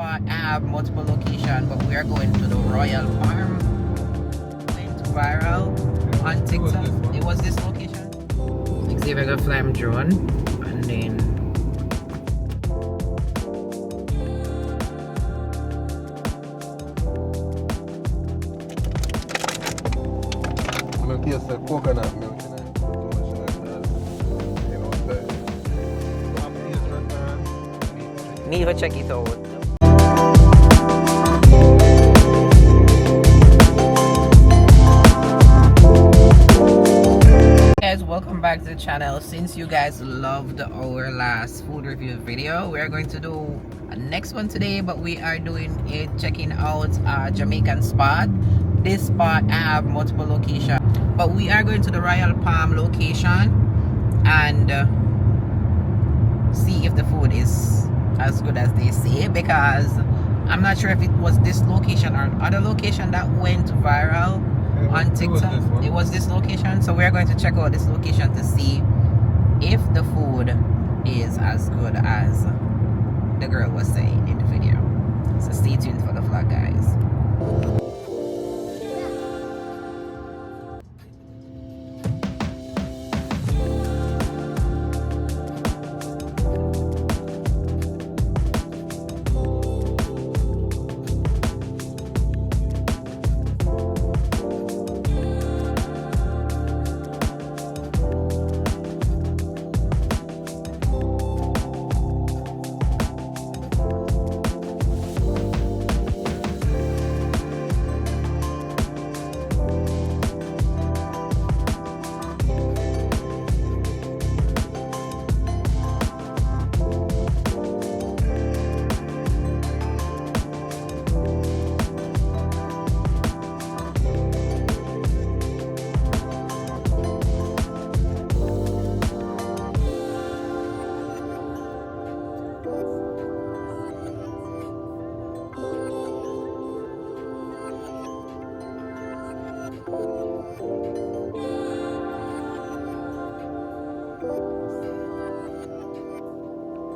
spot have multiple locations, but we are going to the Royal Farm. Went viral on TikTok. It was this location. Xavier got flying drone, and then milk is coconut milk. need to check it out. Guys, welcome back to the channel. Since you guys loved our last food review video, we are going to do a next one today, but we are doing it checking out a Jamaican spot. This spot have multiple locations, but we are going to the Royal Palm location and see if the food is as good as they say, because I'm not sure if it was this location or another location that went viral on TikTok. It was this location, so we're going to check out this location to see if the food is as good as the girl was saying in the video. So stay tuned for the vlog, guys.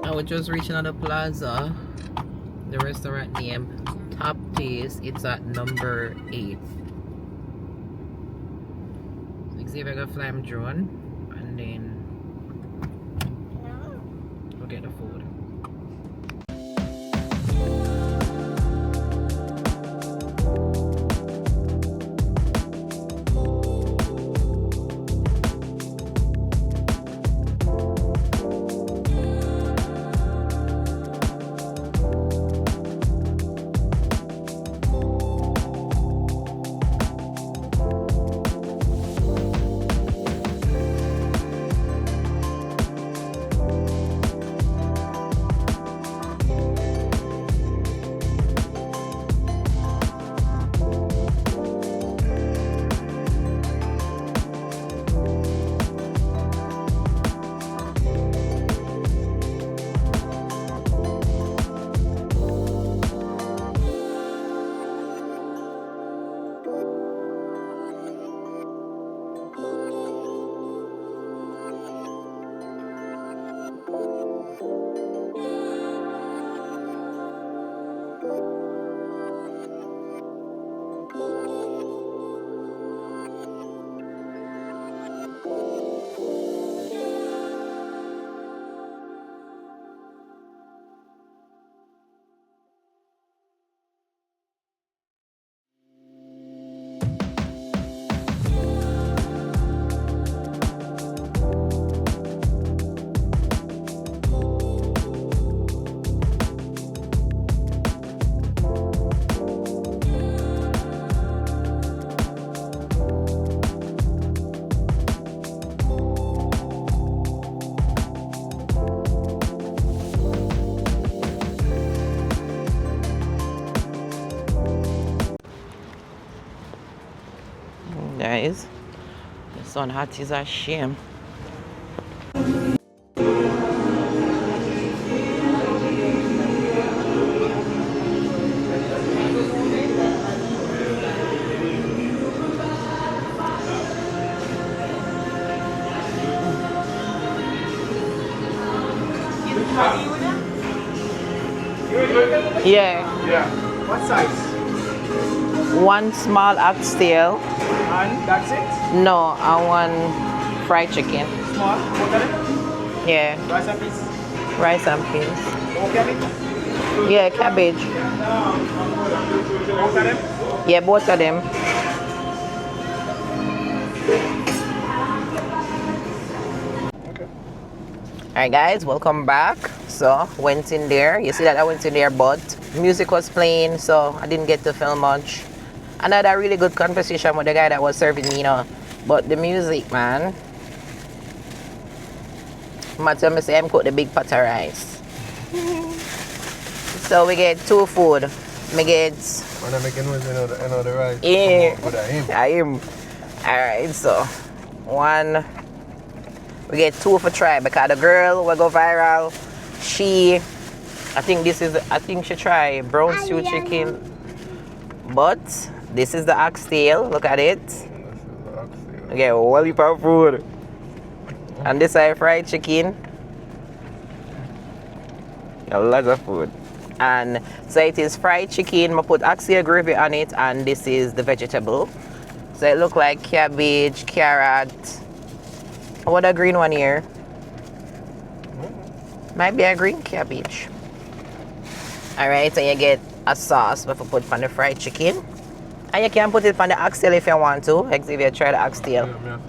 I was just reaching out the plaza, the restaurant name Top Taste. It's at number 8. Xavier got flying drone, and then we'll get the food. Guys, the sun hot is a shame. You Yeah. Yeah. What size? One small oxtail. And that's it? No, I want fried chicken. Small? Okay. Yeah. Rice and peas? Rice and peas. Okay. Yeah, cabbage. Both of them? Yeah, both of them. Okay. Alright guys, welcome back. So went in there. You see that I went in there, but music was playing, so I didn't get to film much. I had a really good conversation with the guy that was serving me, but the music, man. Matthew say I'm cook the big pot of rice. So we get two food. Me get When I make the rice. yeah. Good at him. I am. Alright, so one. We get two for try because the girl will go viral. I think she try brown stew chicken. But this is the oxtail. Look at it. Okay, one heap of food. And this is fried chicken. A lot of food. And so it is fried chicken. I put oxtail gravy on it, and this is the vegetable. So it look like cabbage, carrot. What a green one here? Might be a green cabbage. Alright, so you get a sauce if you put on the fried chicken. And you can put it on the oxtail if you want to. Xavier, try the oxtail. I'm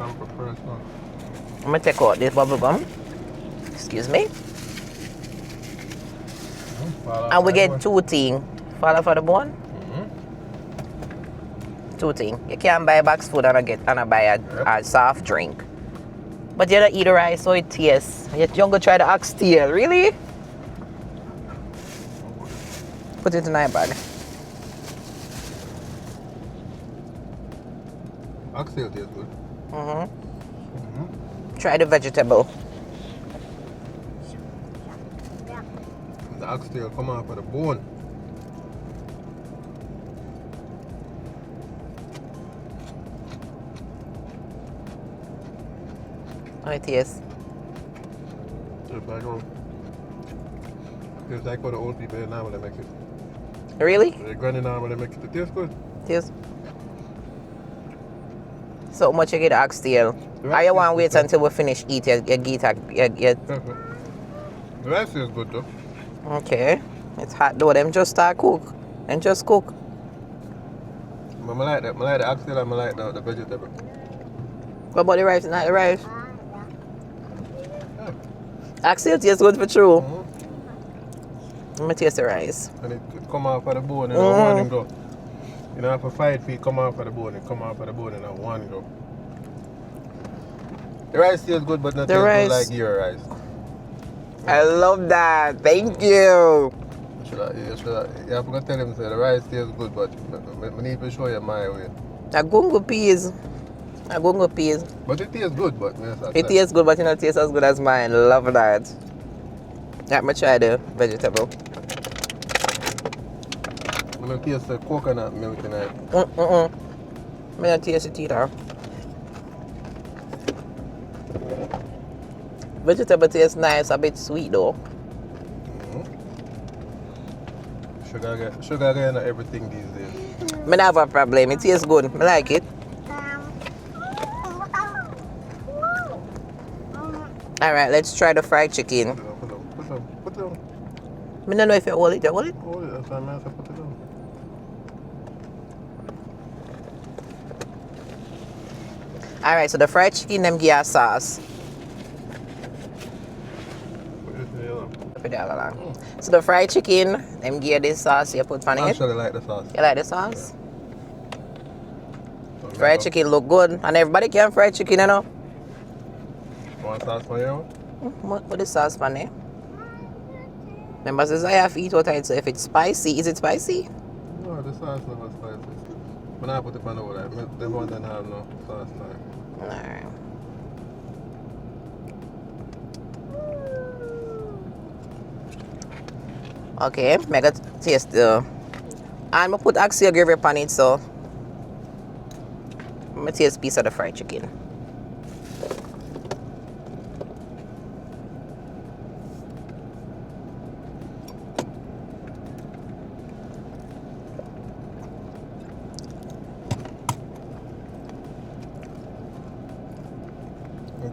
gonna take out this bubble gum. Excuse me. And we get two things. Follow for the bone? Two things. You can't buy box food and buy a soft drink. But you don't eat the rice, so it tastes. You're gonna try the oxtail, really? Put it in my bag. Oxtail tastes good. Try the vegetable. The oxtail come off of the bone. How it tastes? It's like what the old people normally make it. Really? The granny normally make it. It tastes good. Tastes. So much you get the oxtail. Or you want to wait until we finish eat your Perfect. The rice is good though. Okay. It's hot though. Them just start cook. And just cook. I like that. I like the oxtail and I like the vegetable. What about the rice? Not the rice. Oxtail tastes good for true. Let me taste the rice. And it come off of the bone in one go. You know, for 5 feet, come off of the bone. It come off of the bone in one go. The rice tastes good, but not tastes good like your rice. I love that. Thank you. You have to tell him that the rice tastes good, but I need to show you my way. Agungu peas. But it tastes good, but it tastes good, but it don't taste as good as mine. Love that. Let me try the vegetable. I'm going to taste the coconut milk tonight. I'm going to taste it either. Vegetable tastes nice, a bit sweet though. Sugar again and everything these days. I don't have a problem. It tastes good. I like it. Alright, let's try the fried chicken. Put it on. I don't know if you hold it. Hold it, that's why I put it on. Alright, so the fried chicken, them give a sauce. So the fried chicken, them give this sauce you put on it. I actually like the sauce. You like the sauce? Fried chicken look good. And everybody can fried chicken, you know? Want sauce for you? Put the sauce on there. Remember, since I have to eat what I say, if it's spicy, is it spicy? No, the sauce is not spicy. When I put it on the water, they won't have no sauce time. Alright. Okay, mega taste the. I'm gonna put oxtail gravy on it, so I'm gonna taste a piece of the fried chicken.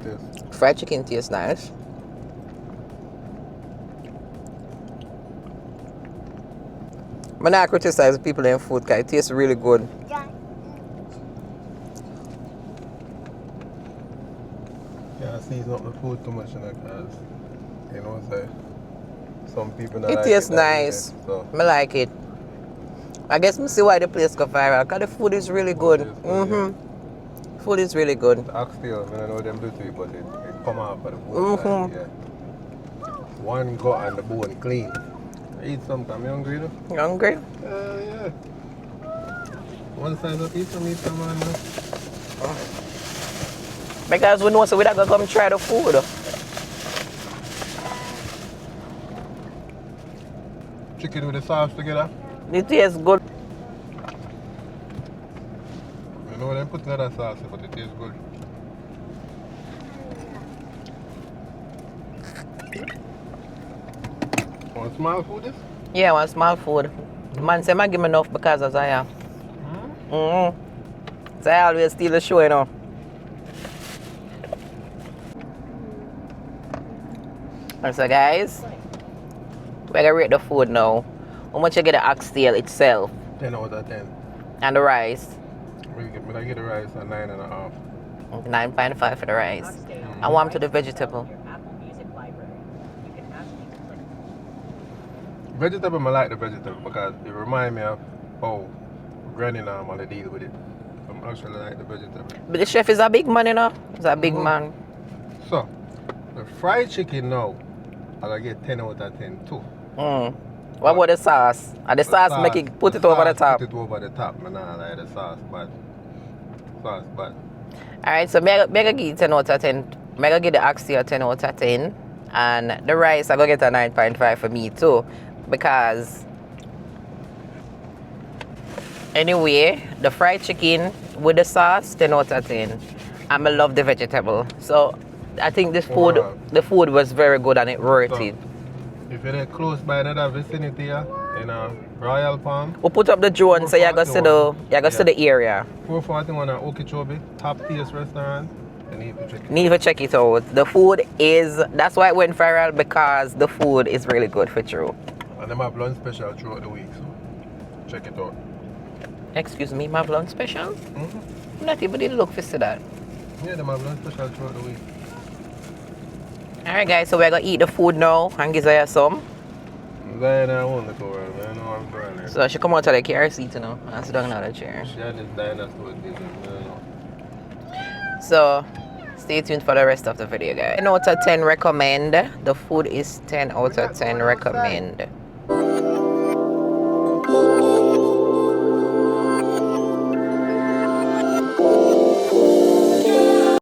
taste. Fried chicken tastes nice. I'm not criticize people in food because it tastes really good. Yeah, season up the food too much, you know, because, you know, say, some people not It like tastes it that nice. easy, so. I like it. I guess I see why the place go viral because the food is really good. Yeah. Food is really good. The oxtail, I don't know what them do to it, but it come out for the bone. Like, yeah. One gut and the bone clean. Eat sometime, you hungry though? You hungry? Yeah. One side of eat some man. Because we know so we don't go come try the food. Chicken with the sauce together. It tastes good. You know they put another sauce, but it tastes good. Want small food this? Yeah, I want small food. The man say, I give me enough because as I am. So I always steal the show, you know. And so guys, we're gonna rate the food now. How much you get the oxtail itself? 10 out of 10. And the rice? I get the rice at 9.5. 9.5 for the rice. I want to the vegetable. Vegetable, I like the vegetable because it reminds me of how Granny normally deal with it. I actually like the vegetable. But the chef is a big man, you know. He's a big man. So, the fried chicken now, I get 10 out of 10 too. What about the sauce? And the sauce make it put it over the top. Put it over the top. I don't like the sauce, but sauce, but. Alright, so I'm gonna give 10 out of 10. I'm gonna give the oxtail 10 out of 10. And the rice, I'm gonna get a 9.5 for me too. Because anyway, the fried chicken with the sauce, 10 out of 10. And I love the vegetable. So I think this food, the food was very good and it worth it. If you're close by another vicinity in Royal Palm, we'll put up the drone so you're gonna see the area. 441 at Okeechobee, Top Taste Restaurant. Need to check it out. The food is, that's why it went viral, because the food is really good for true. And they have lunch special throughout the week, so check it out. Excuse me, my lunch special? Not even did look for that. Yeah, they have lunch special throughout the week. Alright guys, so we're gonna eat the food now and give her some. I want to go around, man. I know I'm trying. So she come out of the car seat now and sit down in the chair. She had this dinosaur business, So stay tuned for the rest of the video guys. 10 out of 10 recommend. The food is 10 out of 10 recommend.